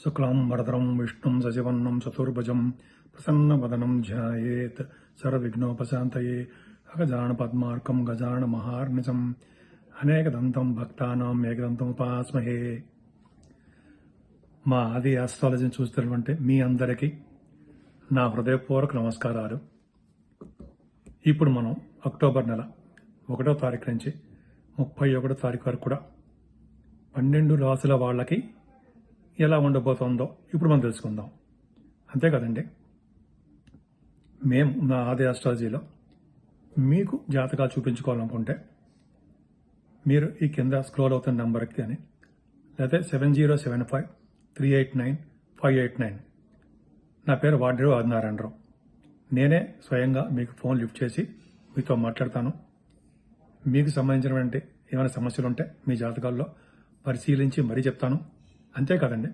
శుక్లాంబరధరం విష్ణుం సశివన్నం చతుర్భుజం ప్రసన్నవదనం ధ్యాయేత్ సర్వవిఘ్నోపశాంతయే అగజానపద్మార్కం గజానమహార్నిశం అనేకదంతం భక్తానాం ఏకదంతం ఉపాస్మహే. మా ఆది ఆస్ట్రాలజీని చూస్తున్నటువంటి మీ అందరికీ నా హృదయపూర్వక నమస్కారాలు. ఇప్పుడు మనం అక్టోబర్ నెల 1వ తారీఖు నుంచి 31వ తారీఖు వరకు కూడా 12 రాసుల వాళ్ళకి ఎలా ఉండబోతోందో ఇప్పుడు మనం తెలుసుకుందాం. అంతే కదండి, మేము నా ఆది ఆస్ట్రాలజీలో మీకు జాతకాలు చూపించుకోవాలనుకుంటే మీరు ఈ కింద స్క్రోల్ అవుతున్న నెంబర్కి కానీ లేకపోతే 7075389589 నా పేరు వాడ్రేవు ఆదినారాయణరావు. నేనే స్వయంగా మీకు ఫోన్ లిఫ్ట్ చేసి మీతో మాట్లాడతాను. మీకు సంబంధించినటువంటి ఏమైనా సమస్యలు ఉంటే మీ జాతకాల్లో పరిశీలించి మరీ చెప్తాను. అంతేకాదండి,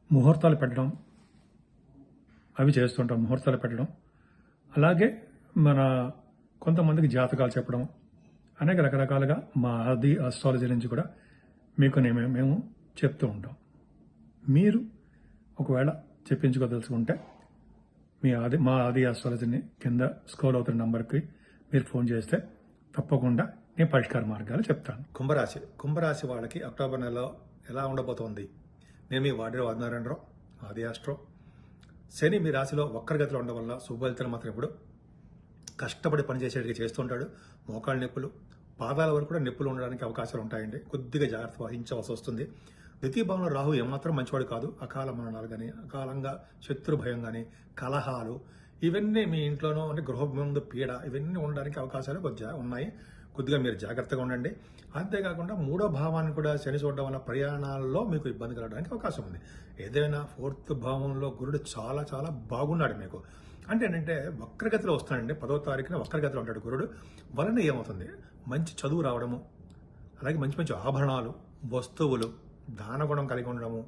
ముహూర్తాలు పెట్టడం అవి చేస్తుంటాం. ముహూర్తాలు పెట్టడం, అలాగే మన కొంతమందికి జాతకాలు చెప్పడం, అనేక రకరకాలుగా మా ఆది ఆస్ట్రాలజీ నుంచి కూడా మీకు మేము చెప్తూ ఉంటాం. మీరు ఒకవేళ చెప్పించుకోదలుచుకుంటే మా ఆది ఆస్ట్రాలజీని కింద స్క్రోల్ అవుతున్న నంబర్కి మీరు ఫోన్ చేస్తే తప్పకుండా నేను పరిష్కార మార్గాలు చెప్తాను. కుంభరాశి వాళ్ళకి అక్టోబర్ నెలలో ఎలా ఉండబోతోంది? నేను మీ వాడ్రేవు ఆదినారాయణరావు, ఆది ఆస్ట్రో. శని మీ రాశిలో వక్రగతిలో ఉండడం వల్ల శుభఫలితాలు మాత్రం ఇప్పుడు కష్టపడి పనిచేసేటిగా చేస్తుంటాడు. మోకాళ్ళ నొప్పులు, పాదాల వరకు కూడా నొప్పులు ఉండడానికి అవకాశాలు ఉంటాయండి. కొద్దిగా జాగ్రత్త వహించవలసి వస్తుంది. ద్వితీయ భావంలో రాహు ఏమాత్రం మంచివాడు కాదు. అకాల మరణాలు కానీ, అకాలంగా శత్రు భయం కానీ, కలహాలు, ఇవన్నీ మీ ఇంట్లోనూ అంటే గృహ ముందు పీడ, ఇవన్నీ ఉండడానికి అవకాశాలు కొద్దిగా ఉన్నాయి. కొద్దిగా మీరు జాగ్రత్తగా ఉండండి. అంతేకాకుండా 3వ భావాన్ని కూడా శని చూడడం వల్ల ప్రయాణాల్లో మీకు ఇబ్బంది కలగడానికి అవకాశం ఉంది. ఏదైనా 4th భావంలో గురుడు చాలా చాలా బాగున్నాడు మీకు. అంటే ఏంటంటే వక్రగతిలో వస్తాడండి. 10వ తారీఖున వక్రగతిలో ఉంటాడు గురుడు. వలన ఏమవుతుంది, మంచి చదువు రావడము, అలాగే మంచి మంచి ఆభరణాలు, వస్తువులు, దానగుణం కలిగి ఉండడము,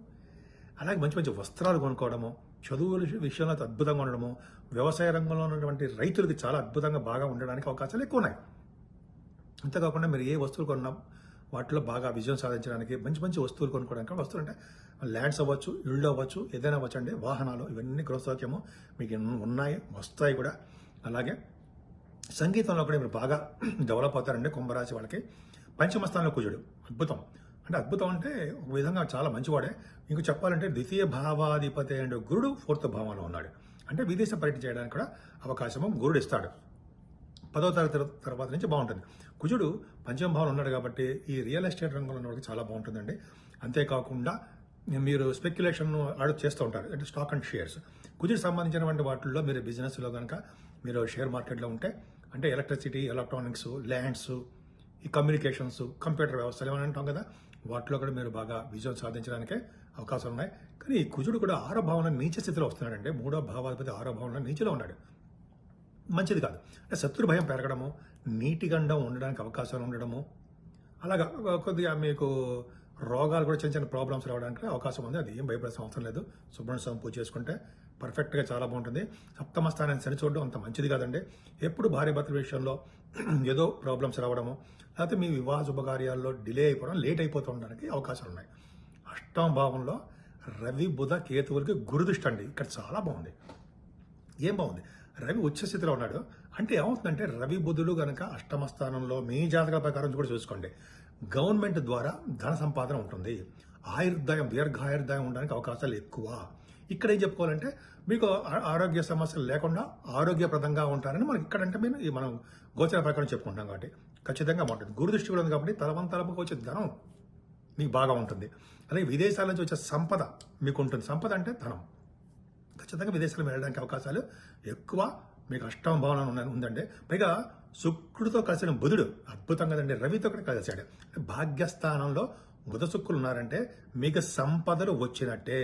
అలాగే మంచి మంచి వస్త్రాలు కొనుక్కోవడము, చదువుల విషయంలో అద్భుతంగా ఉండడము, వ్యవసాయ రంగంలో ఉన్నటువంటి రైతులకి చాలా అద్భుతంగా బాగా ఉండడానికి అవకాశాలు ఎక్కువ ఉన్నాయి. అంతేకాకుండా మీరు ఏ వస్తువులు కొన్నా వాటిలో బాగా విజయం సాధించడానికి మంచి మంచి వస్తువులు కొనుక్కోవడానికి, వస్తువులు అంటే ల్యాండ్స్ అవ్వచ్చు, ఇళ్ళు అవ్వచ్చు, ఏదైనా అవ్వచ్చు అండి, వాహనాలు, ఇవన్నీ గృహసౌఖ్యము మీకు ఉన్నాయి, వస్తాయి కూడా. అలాగే సంగీతంలో కూడా మీరు బాగా డెవలప్ అవుతారండి కుంభరాశి వాళ్ళకి. పంచమ స్థానంలో కుజుడు అద్భుతం. అంటే అద్భుతం అంటే ఒక విధంగా చాలా మంచివాడే. ఇంకో చెప్పాలంటే ద్వితీయ భావాధిపతి అండ్ గురుడు 4th భావంలో ఉన్నాడు. అంటే విదేశ పర్యటన చేయడానికి కూడా అవకాశము గురుడు ఇస్తాడు. 10వ తరగతి తర్వాత నుంచి బాగుంటుంది. కుజుడు పంచమ భావంలో ఉన్నాడు కాబట్టి ఈ రియల్ ఎస్టేట్ రంగంలో ఉన్న వాళ్ళకి చాలా బాగుంటుందండి. అంతేకాకుండా మీరు స్పెక్యులేషన్ చేస్తూ ఉంటారు, అంటే స్టాక్ అండ్ షేర్స్. కుజుడు సంబంధించినటువంటి వాటిల్లో మీరు బిజినెస్లో కనుక మీరు షేర్ మార్కెట్లో ఉంటే, అంటే ఎలక్ట్రిసిటీ, ఎలక్ట్రానిక్స్, ల్యాండ్స్, ఈ కమ్యూనికేషన్స్, కంప్యూటర్ వ్యవస్థలు ఏమని అంటాం కదా, వాటిలో కూడా మీరు బాగా విజయం సాధించడానికే అవకాశాలు ఉన్నాయి. కానీ ఈ కుజుడు కూడా 6వ భావంలో నీచ స్థితిలో వస్తున్నాడంటే, 3వ భావాధిపతి 6వ భావంలో నీచలో ఉన్నాడు. మంచిది కాదు. అంటే శత్రు భయం పెరగడము, నీటి గండం ఉండడానికి అవకాశాలు ఉండడము, అలాగా కొద్దిగా మీకు రోగాలు కూడా చిన్న చిన్న ప్రాబ్లమ్స్ రావడానికి అవకాశం ఉంది. అది ఏం భయపడాల్సిన అవసరం లేదు. సుబ్రహ్మణ్య స్వామి పూజ చేసుకుంటే పర్ఫెక్ట్గా చాలా బాగుంటుంది. 7వ స్థానాన్ని శని చూడడం అంత మంచిది కాదండి. ఎప్పుడు భార్య భర్తల విషయంలో ఏదో ప్రాబ్లమ్స్ రావడము, లేకపోతే మీ వివాహ శుభకార్యాల్లో డిలే అయిపోవడం, లేట్ అయిపోతూ ఉండడానికి అవకాశాలు ఉన్నాయి. 8వ భావంలో రవి, బుధ, కేతువులకి గురుదృష్టి అండి. ఇక్కడ చాలా బాగుంది. ఏం బాగుంది, రవి ఉచ్చ స్థితిలో ఉన్నాడు. అంటే ఏమవుతుందంటే రవి బుధుడు కనుక 8వ స్థానంలో మీ జాతక ప్రకారం కూడా చూసుకోండి, గవర్నమెంట్ ద్వారా ధన సంపాదన ఉంటుంది. ఆయుర్దాయం, దీర్ఘాయుర్దాయం ఉండడానికి అవకాశాలు ఎక్కువ. ఇక్కడ ఏం చెప్పుకోవాలంటే మీకు ఆరోగ్య సమస్యలు లేకుండా ఆరోగ్యప్రదంగా ఉంటారని మనకి ఇక్కడంటే మనం గోచర ప్రకారం చెప్పుకుంటాం కాబట్టి ఖచ్చితంగా బాగుంటుంది. గురుదృష్టి కూడా ఉంది కాబట్టి తలవంతలకు వచ్చే ధనం మీకు బాగా ఉంటుంది. అలాగే విదేశాల నుంచి వచ్చే సంపద మీకు ఉంటుంది. సంపద అంటే ధనం. ఖచ్చితంగా విదేశాలకు వెళ్ళడానికి అవకాశాలు ఎక్కువ. మీకు 8వ భావన ఉందండి. పైగా శుక్రుడితో కలిసిన బుధుడు అద్భుతం కదండి, రవితో కూడా కలిసాడు. భాగ్యస్థానంలో బుధ శుక్రులు ఉన్నారంటే మీకు సంపదలు వచ్చినట్టే.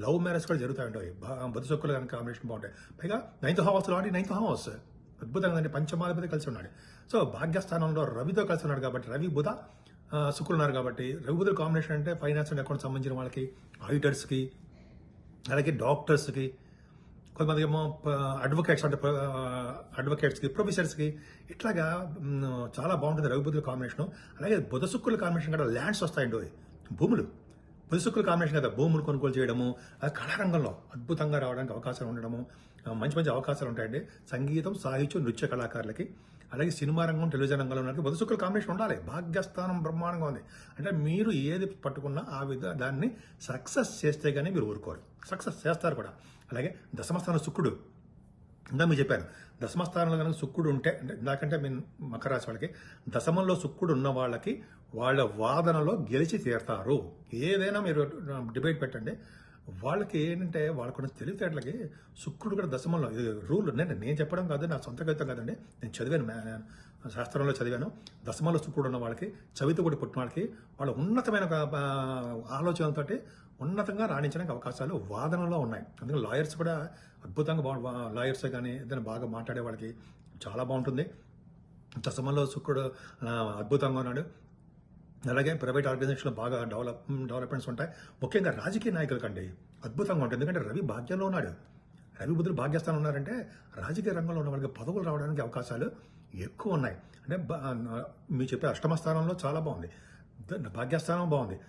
లవ్ మ్యారేజ్ కూడా జరుగుతాయండి. బుధ శుక్రులు కనుక కాంబినేషన్ బాగుంటాయి. పైగా 9th హౌస్లో అంటే 9th హౌస్ అద్భుతంగా కదండి, పంచమాధిపతి కలిసి ఉన్నాడు. సో భాగ్యస్థానంలో రవితో కలిసి ఉన్నాడు కాబట్టి, రవి బుధ శుక్రులు ఉన్నారు కాబట్టి, రవి బుధుల కాంబినేషన్ అంటే ఫైనాన్స్ అండ్ అకౌంట్ సంబంధించిన వాళ్ళకి, ఆడిటర్స్కి, అలాగే డాక్టర్స్కి, కొంతమంది ఏమో అడ్వకేట్స్ అంటే అడ్వకేట్స్కి, ప్రొఫెసర్స్కి, ఇట్లాగా చాలా బాగుంటుంది రవి బుధుల కాంబినేషను. అలాగే బుధ శుక్రుల కాంబినేషన్ కూడా ల్యాండ్స్ వస్తాయండి, భూములు బుధ శుక్రుల కాంబినేషన్ కదా, భూములు కొనుగోలు చేయడము, కళారంగంలో అద్భుతంగా రావడానికి అవకాశాలు ఉండడము, మంచి మంచి అవకాశాలు ఉంటాయండి. సంగీతం, సాహిత్యం, నృత్య కళాకారులకి, అలాగే సినిమా రంగం, టెలివిజన్ రంగంలో ఉన్నట్టు బుధ శుక్రుల కాంబినేషన్ ఉండాలి. భాగ్యస్థానం బ్రహ్మాండంగా ఉంది. అంటే మీరు ఏది పట్టుకున్నా ఆ దాన్ని సక్సెస్ చేస్తే కానీ మీరు ఊరుకోరు, సక్సెస్ చేస్తారు కూడా. అలాగే దశమస్థానం శుక్రుడు, ఇందా మీరు చెప్పారు, దశమస్థానంలో కనుక శుక్రుడు ఉంటే, అంటే ఇందాకంటే మీ మకర రాశి వాళ్ళకి దశమంలో శుక్రుడు ఉన్న వాళ్ళకి వాళ్ళ వాదనలో గెలిచి తీరుతారు. ఏదైనా మీరు డిబేట్ పెట్టండి, వాళ్ళకి ఏంటంటే వాళ్ళకున్న తెలివితేటలకి శుక్రుడు కూడా దశమంలో, ఇది రూల్. నేను చెప్పడం కాదు, నా సొంత కవితం కాదండి, నేను చదివాను, శాస్త్రంలో చదివాను. దశమంలో శుక్రుడు ఉన్న వాళ్ళకి, చవితి కూడా పుట్టిన వాళ్ళకి వాళ్ళ ఉన్నతమైన ఆలోచనలతోటి ఉన్నతంగా రాణించడానికి అవకాశాలు వాదనలో ఉన్నాయి. అందుకని లాయర్స్ కూడా అద్భుతంగా లాయర్స్ కానీ ఏదైనా బాగా మాట్లాడే వాళ్ళకి చాలా బాగుంటుంది. దశమంలో శుక్రుడు అద్భుతంగా ఉన్నాడు. అలాగే ప్రైవేట్ ఆర్గనైజేషన్లో బాగా డెవలప్మెంట్స్ ఉంటాయి. ముఖ్యంగా రాజకీయ నాయకులకండి అద్భుతంగా ఉంటుంది. ఎందుకంటే రవి భాగ్యంలో ఉన్నాడు, రవి బుధుడు భాగ్యస్థానం ఉన్నారంటే రాజకీయ రంగంలో ఉన్న వాళ్ళకి పదవులు రావడానికి అవకాశాలు ఎక్కువ ఉన్నాయి. అంటే మీరు చెప్పే అష్టమ స్థానంలో చాలా బాగుంది, భాగ్యస్థానం బాగుంది,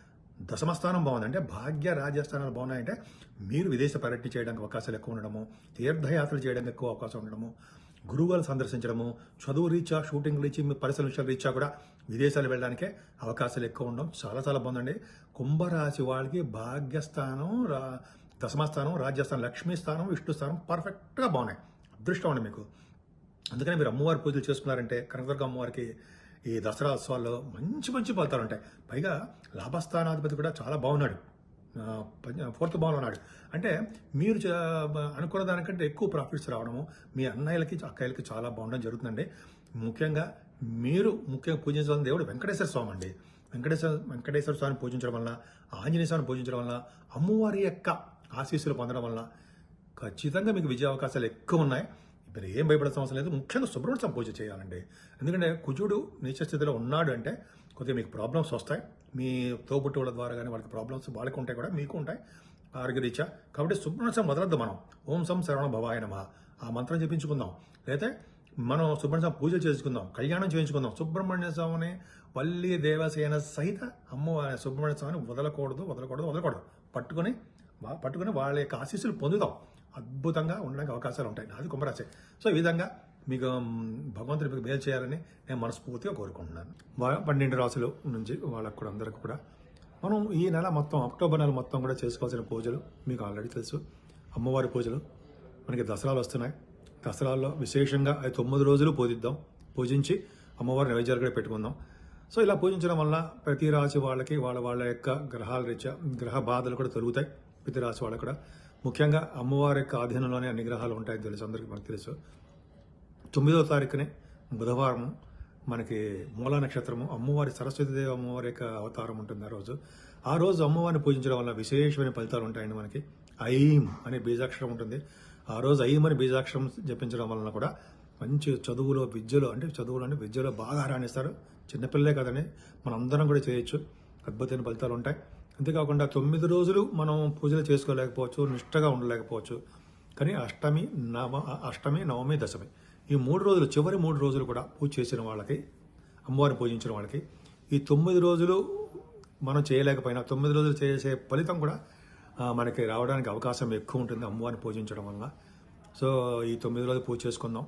దశమస్థానం బాగుంది. అంటే భాగ్య రాజ్యస్థానాలు బాగున్నాయంటే మీరు విదేశ పర్యటన చేయడానికి అవకాశాలు ఎక్కువ ఉండడము, తీర్థయాత్రలు చేయడానికి ఎక్కువ అవకాశం ఉండడము, గురువులు సందర్శించడము, చదువు రీత్యా, షూటింగ్ రీత్యా, మీ పరిసర విషయాల రీత్యా కూడా విదేశాలు వెళ్ళడానికే అవకాశాలు ఎక్కువ ఉండడం చాలా చాలా బాగుందండి. కుంభరాశి వాళ్ళకి భాగ్యస్థానం, దశమస్థానం, రాజ్యస్థానం, లక్ష్మీ స్థానం, విష్ణు స్థానం పర్ఫెక్ట్గా బాగున్నాయి. అదృష్టం అండి మీకు. అందుకని మీరు అమ్మవారి పూజలు చేసుకున్నారంటే, కనకదుర్గ అమ్మవారికి ఈ దసరా ఉత్సవాల్లో మంచి మంచి ఫలితాలు ఉంటాయి. పైగా లాభస్థానాధిపతి కూడా చాలా బాగున్నాడు, 4th భావంలో ఉన్నాడు. అంటే మీరు అనుకున్న దానికంటే ఎక్కువ ప్రాఫిట్స్ రావడము, మీ అన్నయ్యలకి అక్కయ్యలకి చాలా బాగుండడం జరుగుతుందండి. ముఖ్యంగా మీరు పూజించాల్సిన దేవుడు వెంకటేశ్వర స్వామి అండి. వెంకటేశ్వర స్వామిని పూజించడం వల్ల, ఆంజనేయ స్వామిని పూజించడం వల్ల, అమ్మవారి యొక్క ఆశీస్సులు పొందడం వల్ల ఖచ్చితంగా మీకు విజయ అవకాశాలు ఎక్కువ ఉన్నాయి. మీరు ఏం భయపడాల్సిన అవసరం లేదు. ముఖ్యంగా సుబ్రహ్మణ్య స్వామి పూజ చేయాలండి. ఎందుకంటే కుజుడు నీచ స్థితిలో ఉన్నాడు అంటే కొద్దిగా మీకు ప్రాబ్లమ్స్ వస్తాయి. మీ తోబుట్టువుల ద్వారా కానీ వాళ్ళకి ప్రాబ్లమ్స్ వాళ్ళకి ఉంటాయి కూడా, మీకు ఉంటాయి ఆరోగ్యరీత్యా. కాబట్టి సుబ్రహ్మణ్య స్వామి వదలద్దు మనం. ఓం సం శరవణ భవాయ నమః ఆ మంత్రం చెప్పించుకుందాం, లేకపోతే మనం సుబ్రహ్మణ్య స్వామి పూజ చేసుకుందాం, కళ్యాణం చేయించుకుందాం. సుబ్రహ్మణ్య స్వామిని వల్లి దేవసేన సహిత అమ్మవారి సుబ్రహ్మణ్య స్వామిని వదలకూడదు. పట్టుకొని వాళ్ళ యొక్క ఆశీస్సులు పొందుదాం. అద్భుతంగా ఉండడానికి అవకాశాలు ఉంటాయి. అది కుంభరాశి. సో ఈ విధంగా మీకు భగవంతుడి మీకు మేలు చేయాలని నేను మనస్ఫూర్తిగా కోరుకుంటున్నాను. 12 రాశుల నుంచి వాళ్ళకు కూడా అందరికీ కూడా మనం ఈ నెల మొత్తం, అక్టోబర్ నెల మొత్తం కూడా చేసుకోవాల్సిన పూజలు మీకు ఆల్రెడీ తెలుసు. అమ్మవారి పూజలు మనకి దసరాలు వస్తున్నాయి. దసరాల్లో విశేషంగా 9 రోజులు పూజించి అమ్మవారి నైవేద్యాలు కూడా పెట్టుకుందాం. సో ఇలా పూజించడం వల్ల ప్రతి రాశి వాళ్ళకి వాళ్ళ యొక్క గ్రహాల రీత్యా గ్రహ బాధలు కూడా తొలుగుతాయి. ప్రతి రాశి వాళ్ళకి కూడా ముఖ్యంగా అమ్మవారి యొక్క ఆధీనంలోనే అన్ని గ్రహాలు ఉంటాయని తెలుసు, అందరికీ మనకు తెలుసు. 9వ తారీఖునే బుధవారం మనకి మూలా నక్షత్రము, అమ్మవారి సరస్వతీదేవి అమ్మవారి యొక్క అవతారం ఉంటుంది ఆ రోజు అమ్మవారిని పూజించడం వల్ల విశేషమైన ఫలితాలు ఉంటాయండి. మనకి ఐం అనే బీజాక్షరం ఉంటుంది. ఆ రోజు ఐం అనే బీజాక్షరం జపించడం వలన కూడా మంచి విద్యలో బాగా రాణిస్తారు. చిన్నపిల్లలే కదండి, మనం అందరం కూడా చేయొచ్చు, అద్భుతమైన ఫలితాలు ఉంటాయి. అంతేకాకుండా 9 రోజులు మనం పూజలు చేసుకోలేకపోవచ్చు, నిష్టగా ఉండలేకపోవచ్చు. కానీ అష్టమి, నవమి, దశమి ఈ 3 రోజులు, చివరి 3 రోజులు కూడా పూజ చేసిన వాళ్ళకి, అమ్మవారిని పూజించిన వాళ్ళకి ఈ 9 రోజులు మనం చేయలేకపోయినా 9 రోజులు చేసే ఫలితం కూడా మనకి రావడానికి అవకాశం ఎక్కువ ఉంటుంది అమ్మవారిని పూజించడం వల్ల. సో ఈ 9 రోజులు పూజ చేసుకుందాం.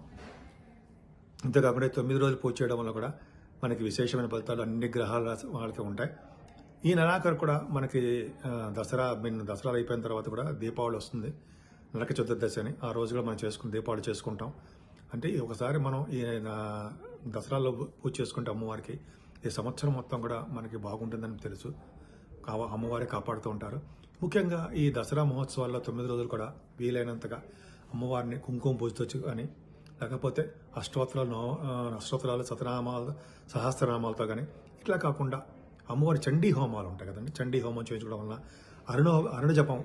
అంతేకాకుండా 9 రోజులు పూజ చేయడం వల్ల కూడా మనకి విశేషమైన ఫలితాలు అన్ని గ్రహాల వాళ్ళకి ఉంటాయి. ఈ నెలాఖరు కూడా మనకి దసరా అయిపోయిన తర్వాత కూడా దీపావళి వస్తుంది, నరక చతుర్దశి అని. ఆ రోజు కూడా మనం దీపావళి చేసుకుంటాం. అంటే ఒకసారి మనం ఈ దసరాలో పూజ చేసుకుంటే అమ్మవారికి ఈ సంవత్సరం మొత్తం కూడా మనకి బాగుంటుందని తెలుసు. అమ్మవారి కాపాడుతూ ఉంటారు. ముఖ్యంగా ఈ దసరా మహోత్సవాల్లో 9 రోజులు కూడా వీలైనంతగా అమ్మవారిని కుంకుమ పూజతో కానీ, లేకపోతే అష్టోత్తరాలు, సహస్రనామాలతో కానీ, ఇట్లా కాకుండా అమ్మవారి చండీ హోమాలు ఉంటాయి కదండి. చండీ హోమం చేయించుకోవడం వల్ల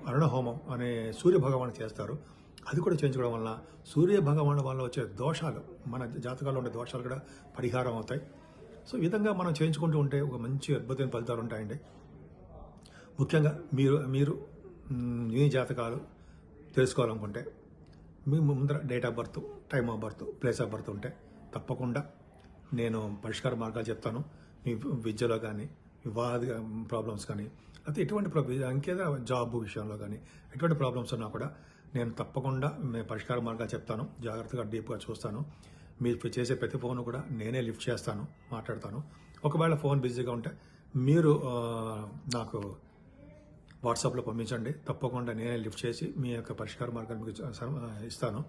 అరుణ హోమం అనే సూర్య భగవాన్ చేస్తారు. అది కూడా చేయించుకోవడం వల్ల సూర్య భగవాన్ వల్ల వచ్చే దోషాలు, మన జాతకాల్లో ఉండే దోషాలు కూడా పరిహారం అవుతాయి. సో ఈ విధంగా మనం చేయించుకుంటూ ఉంటే ఒక మంచి అద్భుతమైన ఫలితాలు ఉంటాయండి. ముఖ్యంగా మీరు మీ జాతకాలు తెలుసుకోవాలనుకుంటే మీ ముందర date of birth, time of birth, place of birth ఉంటే తప్పకుండా నేను పరిష్కార మార్గాలు చెప్తాను. మీ విద్యలో కానీ, వివాహ ప్రాబ్లమ్స్ కానీ, అయితే ఎటువంటి ఇంకేదో జాబ్ విషయంలో కానీ ఎటువంటి ప్రాబ్లమ్స్ ఉన్నా కూడా నేను తప్పకుండా పరిష్కార మార్గాలు చెప్తాను. జాగ్రత్తగా డీప్గా చూస్తాను. మీరు చేసే ప్రతి ఫోన్ కూడా నేనే లిఫ్ట్ చేస్తాను, మాట్లాడతాను. ఒకవేళ ఫోన్ బిజీగా ఉంటే మీరు నాకు వాట్సాప్లో పంపించండి. తప్పకుండా నేనే లిఫ్ట్ చేసి మీ యొక్క పరిష్కార మార్గాలు మీకు ఇస్తాను.